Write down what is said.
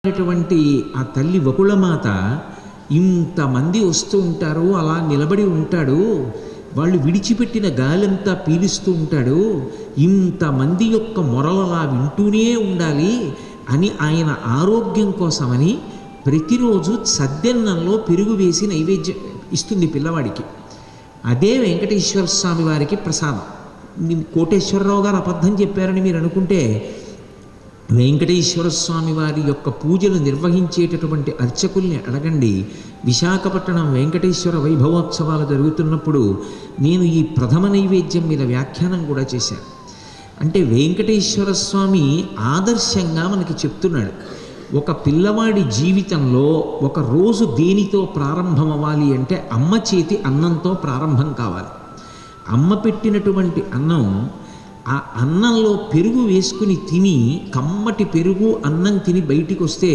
అటువంటి ఆ తల్లి వకుళమాత ఇంతమంది వస్తూ ఉంటారు, అలా నిలబడి ఉంటాడు, వాళ్ళు విడిచిపెట్టిన గాలంతా పీలుస్తూ ఉంటాడు, ఇంతమంది యొక్క మొరలలా వింటూనే ఉండాలి అని ఆయన ఆరోగ్యం కోసమని ప్రతిరోజు సద్దెన్నంలో పెరుగు వేసి నైవేద్యం ఇస్తుంది పిల్లవాడికి. అదే వెంకటేశ్వర స్వామి వారికి ప్రసాదం. కోటేశ్వరరావు గారు అబద్ధం చెప్పారని మీరు అనుకుంటే, వెంకటేశ్వర స్వామి వారి యొక్క పూజలు నిర్వహించేటటువంటి అర్చకుల్ని అడగండి. విశాఖపట్నం వెంకటేశ్వర వైభవోత్సవాలు జరుగుతున్నప్పుడు నేను ఈ ప్రథమ నైవేద్యం మీద వ్యాఖ్యానం కూడా చేశాను. అంటే వెంకటేశ్వర స్వామి ఆదర్శంగా మనకి చెప్తున్నాడు, ఒక పిల్లవాడి జీవితంలో ఒక రోజు దేనితో ప్రారంభం అవ్వాలి అంటే అమ్మ చేతి అన్నంతో ప్రారంభం కావాలి. అమ్మ పెట్టినటువంటి అన్నం, ఆ అన్నంలో పెరుగు వేసుకుని తిని, కమ్మటి పెరుగు అన్నం తిని బయటికి వస్తే